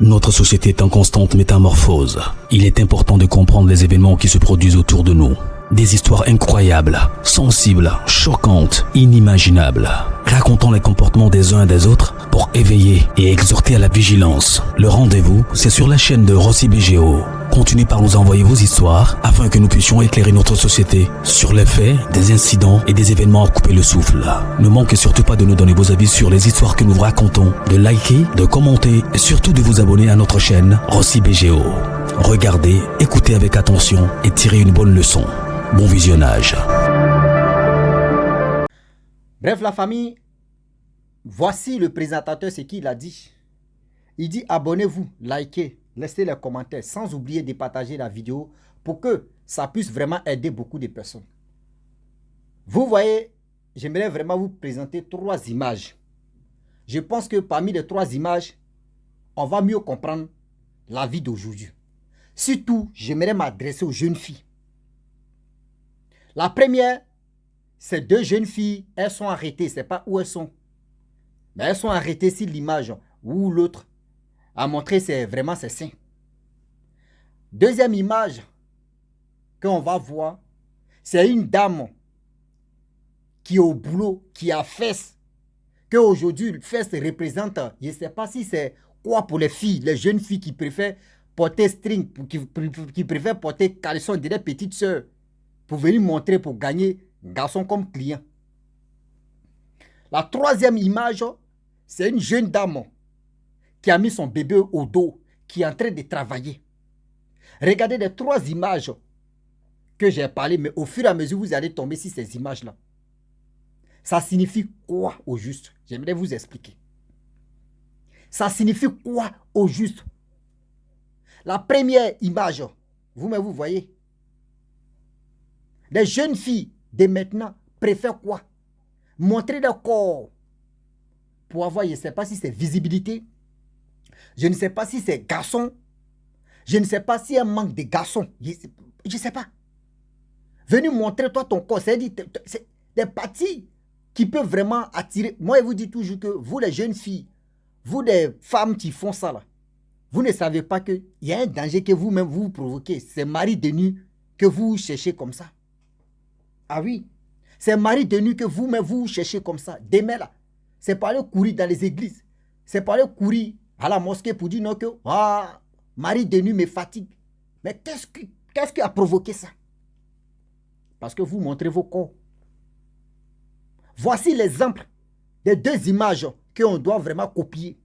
Notre société est en constante métamorphose. Il est important de comprendre les événements qui se produisent autour de nous. Des histoires incroyables, sensibles, choquantes, inimaginables. Racontons les comportements des uns et des autres pour éveiller et exhorter à la vigilance. Le rendez-vous, c'est sur la chaîne de Rossi BGO. Continuez par nous envoyer vos histoires afin que nous puissions éclairer notre société sur les faits, des incidents et des événements à couper le souffle. Ne manquez surtout pas de nous donner vos avis sur les histoires que nous vous racontons, de liker, de commenter et surtout de vous abonner à notre chaîne Rossi BGO. Regardez, écoutez avec attention et tirez une bonne leçon. Bon visionnage. Bref, la famille, voici le présentateur, ce qu'il a dit. Il dit abonnez-vous, likez, laissez les commentaires, sans oublier de partager la vidéo pour que ça puisse vraiment aider beaucoup de personnes. Vous voyez, j'aimerais vraiment vous présenter 3 images. Je pense que parmi les 3 images, on va mieux comprendre la vie d'aujourd'hui. Surtout, j'aimerais m'adresser aux jeunes filles. La première, c'est 2 jeunes filles, elles sont arrêtées, je ne sais pas où elles sont. Mais elles sont arrêtées sur l'image où l'autre a montré vraiment ses seins. Deuxième image qu'on va voir, c'est une dame qui est au boulot, qui a fesse. Qu'aujourd'hui, le fesse représente, je ne sais pas si c'est quoi pour les filles, les jeunes filles qui préfèrent porter string, qui préfèrent porter caleçon de leurs petites sœurs pour venir montrer, pour gagner garçon comme client. La troisième image, c'est une jeune dame qui a mis son bébé au dos, qui est en train de travailler. Regardez les 3 images que j'ai parlé, mais au fur et à mesure, vous allez tomber sur ces images-là. Ça signifie quoi au juste? J'aimerais vous expliquer. Ça signifie quoi au juste? La première image, vous voyez? Les jeunes filles de maintenant préfèrent quoi? Montrer leur corps pour avoir, je ne sais pas si c'est visibilité, je ne sais pas si c'est garçon, je ne sais pas si un manque de garçons, je ne sais pas. Venez montrer toi ton corps, c'est des parties qui peuvent vraiment attirer. Moi, je vous dis toujours que vous les jeunes filles, vous les femmes qui font ça là, vous ne savez pas qu'il y a un danger que vous-même vous provoquez. C'est mari de nuit que vous cherchez comme ça. Ah oui, c'est mari de nuit que vous-même vous cherchez comme ça. Demain là, c'est pas aller courir dans les églises. C'est pas aller courir à la mosquée pour dire non que mari de nuit me fatigue. Mais qu'est-ce qui a provoqué ça? Parce que vous montrez vos corps. Voici l'exemple des 2 images qu'on doit vraiment copier.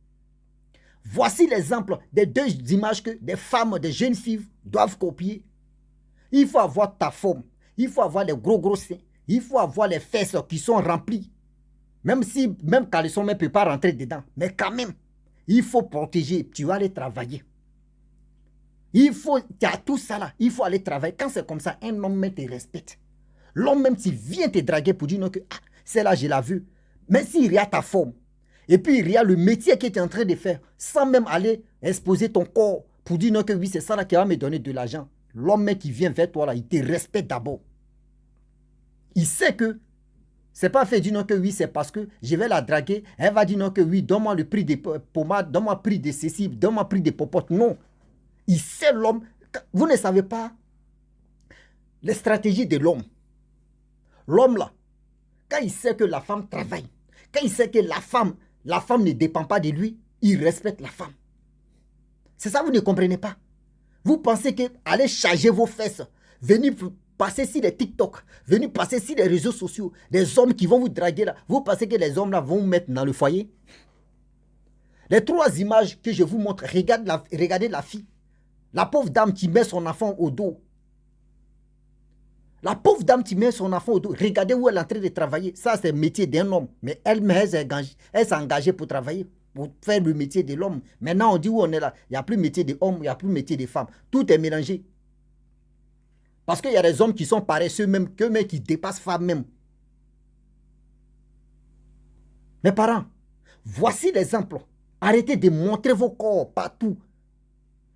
Voici l'exemple des 2 images que des femmes, des jeunes filles doivent copier. Il faut avoir ta forme. Il faut avoir les gros seins. Il faut avoir les fesses qui sont remplies. Même quand ils sont même ne peut pas rentrer dedans. Mais quand même, il faut protéger. Tu vas aller travailler. Tu as tout ça là. Il faut aller travailler. Quand c'est comme ça, un homme même te respecte. L'homme même s'il vient te draguer pour dire non que celle-là, je l'ai vue. Mais s'il regarde ta forme, et puis il regarde le métier que tu es en train de faire, sans même aller exposer ton corps pour dire non que oui, c'est ça là qui va me donner de l'argent. L'homme même qui vient vers toi là, il te respecte d'abord. Il sait que c'est pas fait dire non que oui, c'est parce que je vais la draguer. Elle va dire non que oui, donne-moi le prix des pommades, donne-moi le prix de ceci, donne-moi le prix des popotes. Non. Il sait l'homme. Vous ne savez pas les stratégies de l'homme. L'homme là, quand il sait que la femme travaille, quand il sait que la femme ne dépend pas de lui, il respecte la femme. C'est ça, vous ne comprenez pas. Vous pensez que aller charger vos fesses, venir passer sur les TikTok, venir passer sur les réseaux sociaux, des hommes qui vont vous draguer là, vous pensez que les hommes là vont vous mettre dans le foyer? Les 3 images que je vous montre, regardez la fille. La pauvre dame qui met son enfant au dos. La pauvre dame qui met son enfant au dos. Regardez où elle est en train de travailler. Ça, c'est le métier d'un homme. Mais elle s'est engagée pour travailler, pour faire le métier de l'homme. Maintenant, on dit où on est là. Il n'y a plus métier de homme, il n'y a plus métier de femme. Tout est mélangé. Parce qu'il y a des hommes qui sont paresseux même, qui dépassent femmes même. Mes parents, voici l'exemple. Arrêtez de montrer vos corps partout.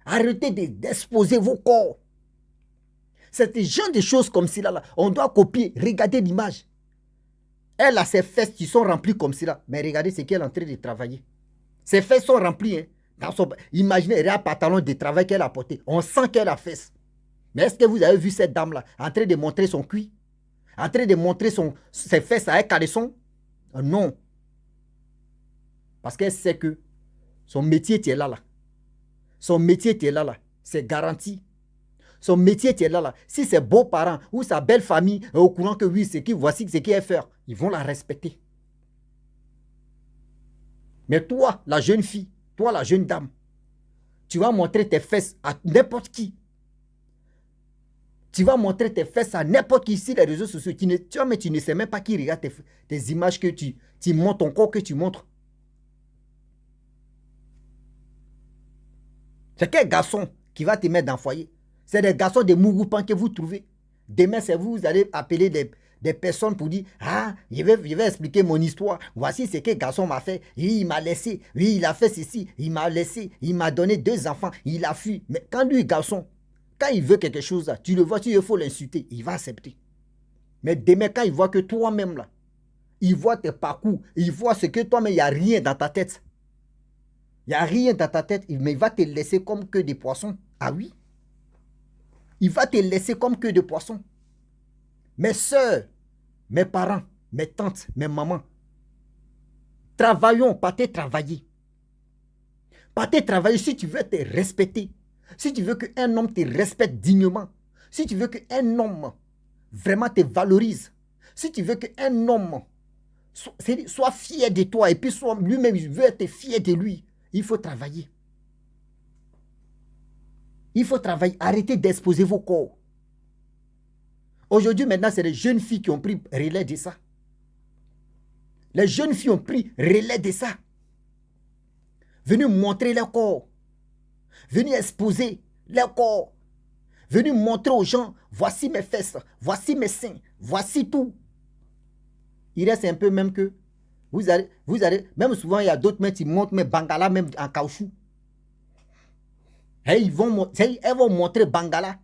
Arrêtez d'exposer vos corps. C'est ce genre de choses comme cela là. On doit copier. Regardez l'image. Elle a ses fesses qui sont remplies comme cela. Mais regardez ce qu'elle est en train de travailler. Ses fesses sont remplies. Hein. Imaginez un pantalon de travail qu'elle a porté. On sent qu'elle a fesse. Mais est-ce que vous avez vu cette dame-là en train de montrer son cuit? En train de montrer ses fesses à un caleçon? Non. Parce qu'elle sait que son métier était là. Son métier était là. C'est garanti. Son métier était là. Si ses beaux-parents ou sa belle famille est au courant que oui, voici ce qu'elle fait, ils vont la respecter. Mais toi, la jeune fille, toi, la jeune dame, tu vas montrer tes fesses à n'importe qui. Tu vas montrer tes fesses à n'importe qui sur les réseaux sociaux. Tu ne sais même pas qui regarde tes images que tu montres, ton corps que tu montres. C'est quel garçon qui va te mettre dans le foyer? C'est des garçons de Mougoupans que vous trouvez. Demain, c'est vous allez appeler des personnes pour dire, ah, je vais expliquer mon histoire. Voici ce que le garçon m'a fait. Il m'a laissé. Oui, il a fait ceci. Il m'a laissé. Il m'a donné 2 enfants. Il a fui. Mais quand lui, garçon, quand il veut quelque chose, tu le vois, il faut l'insulter. Il va accepter. Mais demain, quand il voit que toi-même, là, il voit tes parcours, il voit ce que toi-même, il n'y a rien dans ta tête. Il n'y a rien dans ta tête, mais il va te laisser comme que des poissons. Ah oui? Il va te laisser comme que des poissons. Mes soeurs, mes parents, mes tantes, mes mamans, travaillons, partez travailler. Partez travailler si tu veux te respecter. Si tu veux qu'un homme te respecte dignement. Si tu veux qu'un homme vraiment te valorise. Si tu veux qu'un homme soit fier de toi et puis lui-même veut être fier de lui. Il faut travailler. Il faut travailler. Arrêtez d'exposer vos corps. Aujourd'hui, maintenant, c'est les jeunes filles qui ont pris relais de ça. Les jeunes filles ont pris relais de ça. Venez montrer leur corps. Venez exposer leur corps. Venez montrer aux gens, voici mes fesses, voici mes seins, voici tout. Il reste un peu même que vous allez, même souvent il y a d'autres mecs qui montrent mes bangalas même en caoutchouc. Et elles vont montrer bangala.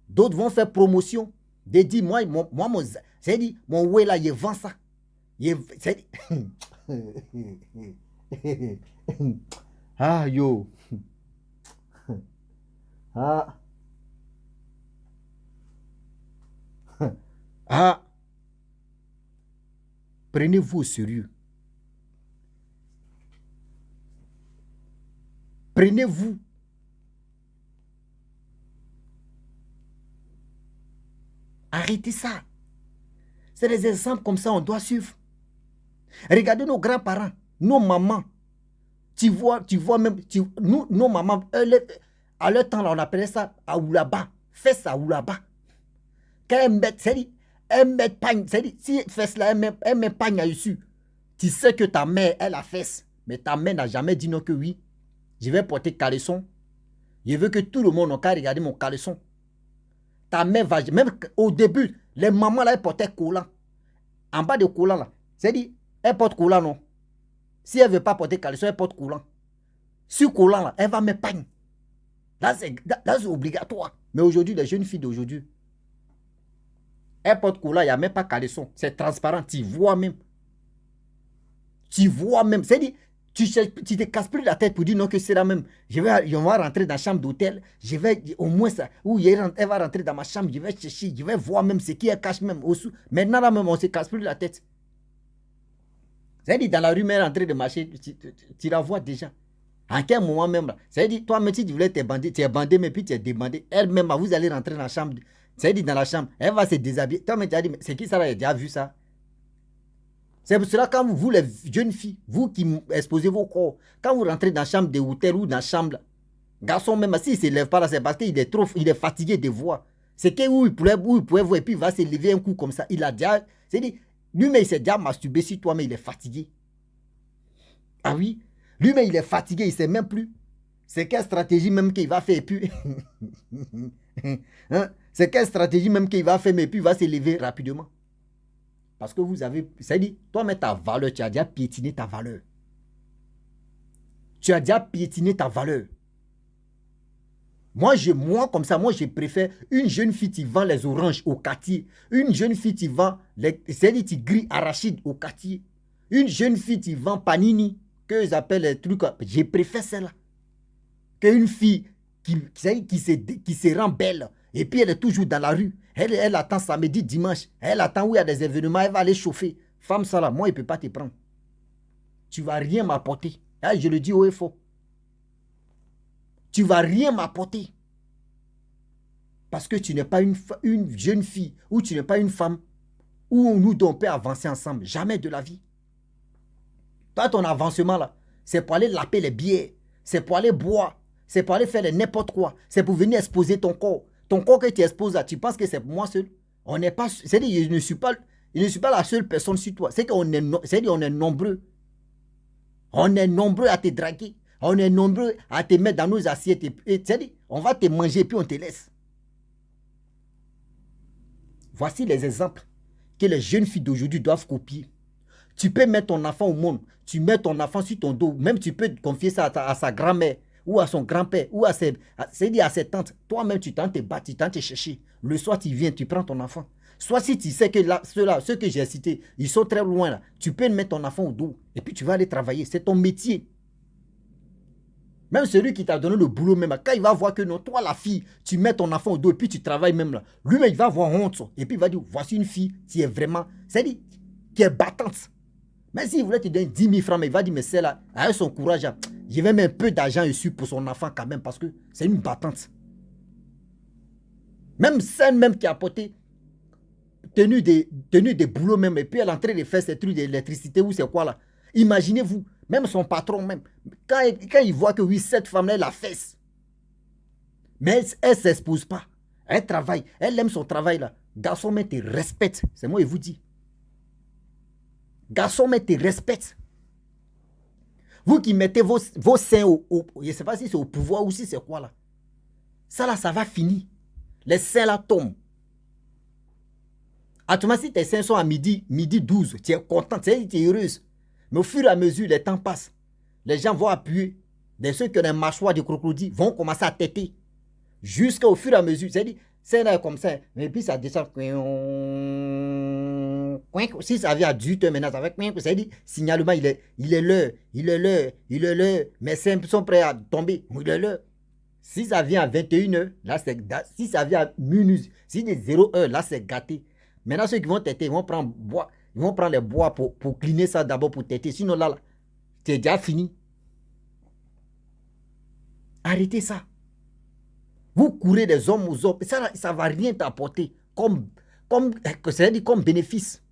D'autres vont faire promotion. They disent, moi, mon ouais là, il vend ça. Ah, yo. Ah. Ah. Prenez-vous au sérieux. Prenez-vous. Arrêtez ça. C'est des exemples comme ça, on doit suivre. Regardez nos grands-parents, nos mamans. Tu vois même, nos mamans, à leur temps, là, on appelait ça Aoulaba. Fais ça Aoulaba. Quand elles mettent pagne, c'est-à-dire, si fesse là, elle met pagne dessus, tu sais que ta mère, elle a fesse. Mais ta mère n'a jamais dit non que oui. Je vais porter caleçon. Je veux que tout le monde n'a qu'à regarder mon caleçon. Ta mère va, même au début, les mamans là, elles portaient collant. En bas de collant là, c'est-à-dire, elle porte collant non. Si elle ne veut pas porter caleçon, elle porte collant. Sur collant là, elle va mettre pagne. Là, c'est obligatoire. Mais aujourd'hui, les jeunes filles d'aujourd'hui, elles portent collant, il n'y a même pas caleçon. C'est transparent, tu vois même. Tu vois même. C'est-à-dire, tu te casses plus la tête pour dire non que c'est la même. On va rentrer dans la chambre d'hôtel. Je vais au moins ça. Ou elle va rentrer dans ma chambre. Je vais chercher. Je vais voir même ce qui est cache même. Maintenant là même on ne se casse plus la tête. C'est-à-dire dans la rue même en train de marcher. Tu la vois déjà. En quel moment même là. C'est-à-dire toi-même si tu voulais te bander. Tu es bandé mais puis tu es débandé. Elle-même vous allez rentrer dans la chambre. C'est-à-dire dans la chambre. Elle va se déshabiller. Toi-même tu as dit mais c'est qui ça là? Tu as déjà vu ça? C'est pour cela quand vous les jeunes filles, vous qui exposez vos corps, quand vous rentrez dans la chambre de hôtel ou dans la chambre, garçon même, s'il ne se lève pas là, c'est parce qu'il est fatigué de voir. C'est que où il pouvait voir et puis il va se lever un coup comme ça. Il a déjà, c'est-à-dire, lui-même il s'est déjà masturbé sur toi, mais il est fatigué. Ah oui, lui-même il est fatigué, il ne sait même plus. C'est quelle stratégie même qu'il va faire et puis... hein? C'est quelle stratégie même qu'il va faire, mais puis il va se lever rapidement. Parce que vous avez, c'est-à-dire, toi-même ta valeur, tu as déjà piétiné ta valeur. Tu as déjà piétiné ta valeur. Moi, comme ça, je préfère une jeune fille qui vend les oranges au quartier. Une jeune fille qui vend, c'est-à-dire qui grille arachide au quartier. Une jeune fille qui vend panini, que j'appelle les trucs, je préfère celle-là. qu'une fille qui se rend belle, et puis elle est toujours dans la rue. Elle attend samedi, dimanche. Elle attend où il y a des événements, elle va aller chauffer. Femme, ça là, moi, il ne peut pas te prendre. Tu ne vas rien m'apporter. Je le dis haut et faux. Tu ne vas rien m'apporter. Parce que tu n'es pas une jeune fille ou tu n'es pas une femme où nous on peut avancer ensemble. Jamais de la vie. Toi, ton avancement là, c'est pour aller laper les bières. C'est pour aller boire. C'est pour aller faire n'importe quoi. C'est pour venir exposer ton corps. Ton corps que tu exposes là, tu penses que c'est pour moi seul? On n'est pas... C'est-à-dire, je ne suis pas la seule personne sur toi. C'est qu'on est nombreux. On est nombreux à te draguer. On est nombreux à te mettre dans nos assiettes. C'est-à-dire, on va te manger puis on te laisse. Voici les exemples que les jeunes filles d'aujourd'hui doivent copier. Tu peux mettre ton enfant au monde. Tu mets ton enfant sur ton dos. Même tu peux confier ça à sa grand-mère ou à son grand-père ou à ses tantes. Toi-même, tu t'en te bats, tu t'en te chercher. Le soir, tu viens, tu prends ton enfant. Soit si tu sais que ceux que j'ai cités, ils sont très loin là, tu peux mettre ton enfant au dos et puis tu vas aller travailler. C'est ton métier. Même celui qui t'a donné le boulot même, quand il va voir que non, toi la fille, tu mets ton enfant au dos et puis tu travailles même là, lui-même il va avoir honte. Et puis il va dire, voici une fille qui est vraiment, c'est-à-dire, qui est battante. Mais s'il voulait te donner 10 000 francs, mais il va dire, mais c'est là, avec son courage, je vais mettre un peu d'argent dessus pour son enfant quand même parce que c'est une battante. Même celle même qui a apporté tenue des boulots même, et puis elle est en train de faire ces trucs d'électricité ou c'est quoi là. Imaginez-vous, même son patron même, quand il voit que oui, cette femme-là, elle la fesse. Mais elle ne s'expose pas. Elle travaille, elle aime son travail là. Garçon, mais te respecte. C'est moi, je vous dis. Garçon, mais te respecte. Vous qui mettez vos seins je ne sais pas si c'est au pouvoir ou si c'est quoi là. Ça là, ça va finir. Les seins là tombent. Autrement, si tes seins sont à midi 12, tu es content, tu es heureuse. Mais au fur et à mesure, les temps passent. Les gens vont appuyer. Ceux qui ont des mâchoires de crocodile vont commencer à têter. Jusqu'au fur et à mesure. C'est-à-dire, c'est là comme ça. Mais puis ça descend. Si ça vient à 18 heures maintenant, ça va. C'est-à-dire, signalement, il est l'heure. Mes seins sont prêts à tomber. Il est l'heure. Si ça vient à 21 heures, là, c'est gâté. Si ça vient à minus, si c'est 0 heure, là, c'est gâté. Maintenant, ceux qui vont têter, ils vont prendre bois. Ils vont prendre les bois pour cleaner ça d'abord pour têter. Sinon, là, c'est déjà fini. Arrêtez ça. Vous courez des hommes aux hommes. Ça ne va rien t'apporter comme bénéfice.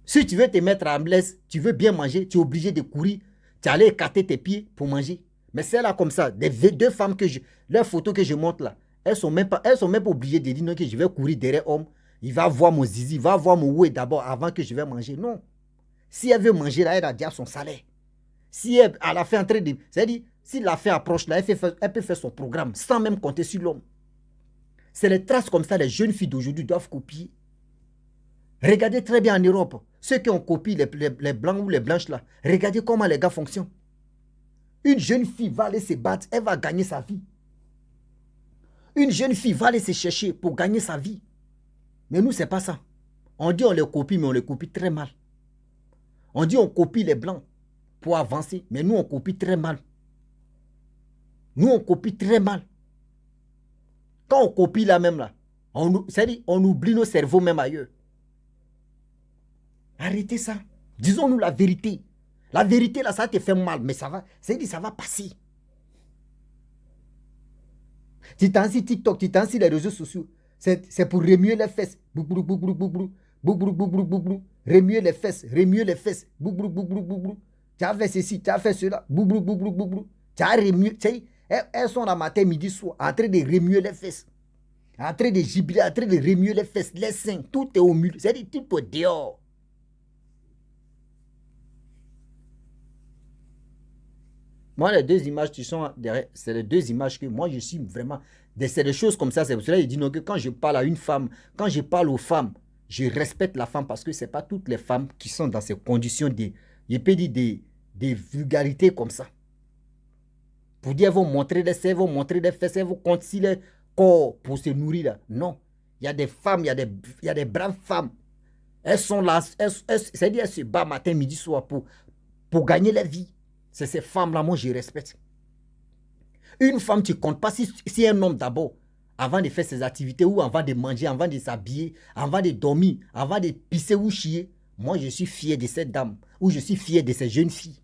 Si tu veux te mettre à l'aise, tu veux bien manger, tu es obligé de courir. Tu allais écarter tes pieds pour manger. Mais c'est là comme ça. Deux femmes leurs photos que je montre là, elles sont même pas obligées de dire non, que je vais courir derrière homme. Il va voir mon zizi, il va voir mon oué d'abord avant que je vais manger. Non. Si elle veut manger là, elle a déjà son salaire. Si elle a la fin en train de... C'est-à-dire, si la fin approche là, elle peut faire son programme sans même compter sur l'homme. C'est les traces comme ça, les jeunes filles d'aujourd'hui doivent copier. Regardez très bien en Europe, ceux qui ont copié les blancs ou les blanches là, regardez comment les gars fonctionnent. Une jeune fille va aller se battre, elle va gagner sa vie. Une jeune fille va aller se chercher pour gagner sa vie. Mais nous, ce n'est pas ça. On dit on les copie, mais on les copie très mal. On dit on copie les blancs pour avancer, mais nous, on copie très mal. Nous, on copie très mal. Quand on copie là même là, c'est-à-dire on oublie nos cerveaux même ailleurs. Arrêtez ça. Disons-nous la vérité. La vérité là, ça te fait mal, mais ça va, c'est-à-dire ça va passer. Tu t'en sur TikTok, tu t'en sur les réseaux sociaux. C'est pour remuer les fesses. Boubrou, boubrou, boubrou. Boubrou, boubrou, boubrou. Remuer les fesses, remuer les fesses. Boubrou, boubrou, boubrou. Tu as fait ceci, tu as fait cela. Boubrou, boubrou, boubrou. Tu as remué. Elles sont la matin, midi, soir, en train de remuer les fesses. En train de gibler, en train de remuer les fesses, les seins. Tout est au milieu. C'est-à-dire, tout est dehors. Moi, les deux images qui sont derrière, c'est les deux images que moi, je suis vraiment... C'est des choses comme ça. C'est pour cela qu'il dit non, que quand je parle à une femme, quand je parle aux femmes, je respecte la femme parce que ce n'est pas toutes les femmes qui sont dans ces conditions je peux dire des vulgarités comme ça. Pour dire, elles vont montrer des seins, elles vont montrer des fesses, elles vont continuer leur corps pour se nourrir. Là. Non. Il y a des femmes, il y a des braves femmes. Elles sont là, c'est-à-dire elles se battent matin, midi, soir pour gagner la vie. C'est ces femmes-là, moi, je respecte. Une femme, tu ne comptes pas si un homme d'abord, avant de faire ses activités, ou avant de manger, avant de s'habiller, avant de dormir, avant de pisser ou chier. Moi, je suis fier de cette dame, ou je suis fier de ces jeunes filles.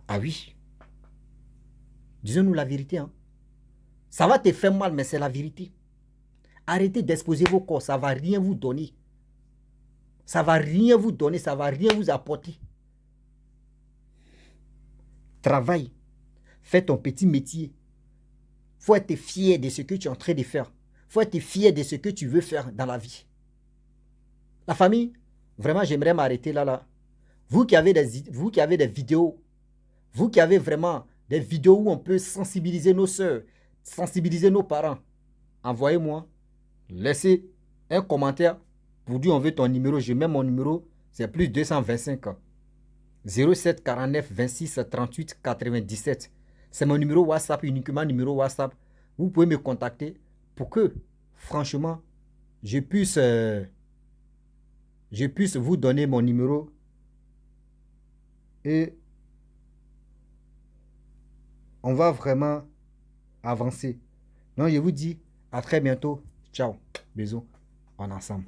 Ah oui. Disons-nous la vérité. Hein. Ça va te faire mal, mais c'est la vérité. Arrêtez d'exposer vos corps, ça ne va rien vous donner. Ça ne va rien vous donner, ça ne va rien vous apporter. Travaille. Fais ton petit métier. Il faut être fier de ce que tu es en train de faire. Il faut être fier de ce que tu veux faire dans la vie. La famille, vraiment, j'aimerais m'arrêter là. Vous qui avez des vidéos, vous qui avez vraiment des vidéos où on peut sensibiliser nos soeurs, sensibiliser nos parents, envoyez-moi, laissez un commentaire pour dire on veut ton numéro. Je mets mon numéro, c'est plus 225 07 49 26 38 97. C'est mon numéro WhatsApp, uniquement numéro WhatsApp. Vous pouvez me contacter pour que, franchement, je puisse vous donner mon numéro et on va vraiment avancer. Donc, je vous dis à très bientôt. Ciao. Bisous. On est ensemble.